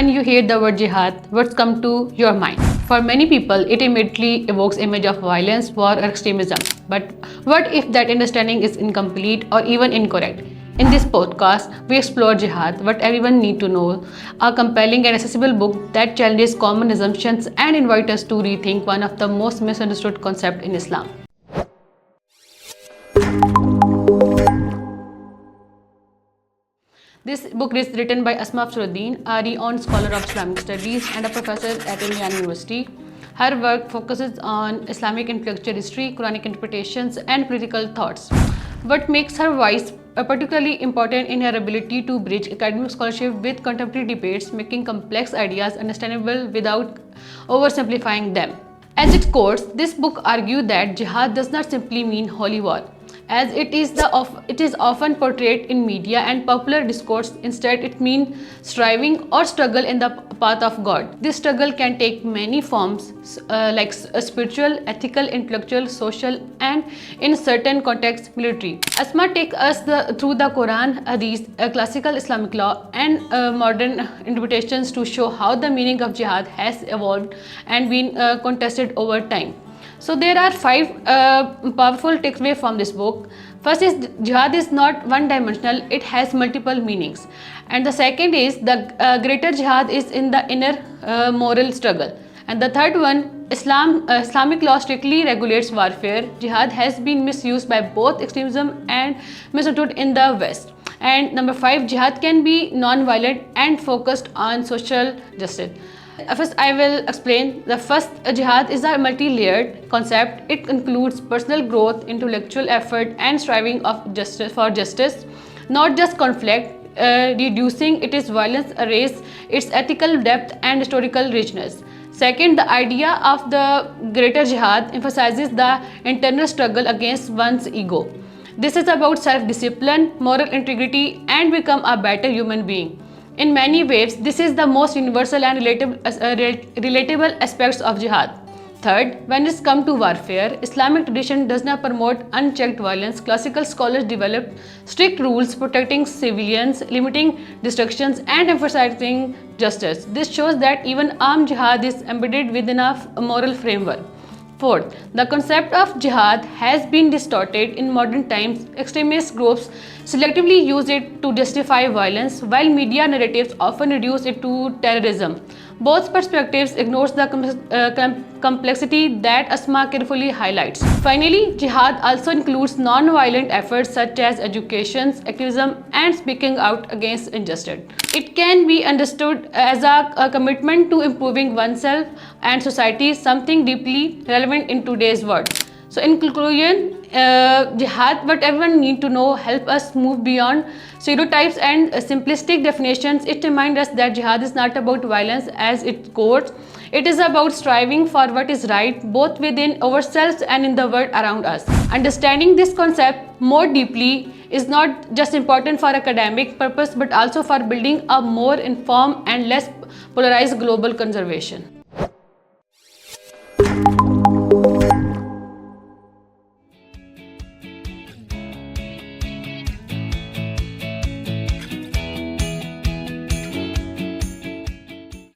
when you hear the word jihad, what's come to your mind? For many people, it immediately evokes image of violence, war, or extremism. But what if that understanding is incomplete or even incorrect? In this podcast, we explore jihad, what everyone need to know, a compelling and accessible book that challenges common assumptions and invites us to rethink one of the most misunderstood concepts in Islam. This book is written by Asma Afsharuddin, a renowned scholar of Islamic studies and a professor at Indiana University. Her work focuses on Islamic intellectual history, Quranic interpretations, and political thoughts. What makes her voice particularly important in her ability to bridge academic scholarship with contemporary debates, making complex ideas understandable without oversimplifying them. As it quotes, this book argues that jihad does not simply mean holy war, as it is often portrayed in media and popular discourse. Instead, it means striving or struggle in the path of God. This struggle can take many forms, like spiritual, ethical, intellectual, social, and in certain contexts, military. Asma takes us through the Quran, Hadith, classical Islamic law, and modern interpretations to show how the meaning of jihad has evolved and been contested over time. So there are five powerful takeaways from this book. First is jihad is not one-dimensional; it has multiple meanings. And the second is the greater jihad is in the inner moral struggle. And the third one, Islamic law strictly regulates warfare. Jihad has been misused by both extremism and misunderstood in the West. And number five, jihad can be non-violent and focused on social justice. First, I will explain. The first, jihad is a multi-layered concept. It includes personal growth, intellectual effort, and striving of justice, not just conflict. Reducing its violence, race, its ethical depth, and historical richness. Second, the idea of the greater jihad emphasizes the internal struggle against one's ego. This is about self-discipline, moral integrity, and become a better human being. In many ways, this is the most universal and relatable aspects of jihad. Third, when it comes to warfare, Islamic tradition does not promote unchecked violence. Classical scholars developed strict rules protecting civilians, limiting destructions, and emphasizing justice. This shows that even armed jihad is embedded within a moral framework. Fourth, the concept of jihad has been distorted in modern times. Extremist groups selectively use it to justify violence, while media narratives often reduce it to terrorism. Both perspectives ignores the complexity that Asma carefully highlights. Finally, jihad also includes non-violent efforts such as education, activism, and speaking out against injustice. It can be understood as a commitment to improving oneself and society, something deeply relevant in today's world. So in conclusion, jihad, what everyone need to know, help us move beyond stereotypes and simplistic definitions. It reminds us that jihad is not about violence as its core. It is about striving for what is right, both within ourselves and in the world around us. Understanding this concept more deeply is not just important for academic purpose, but also for building a more informed and less polarized global conservation.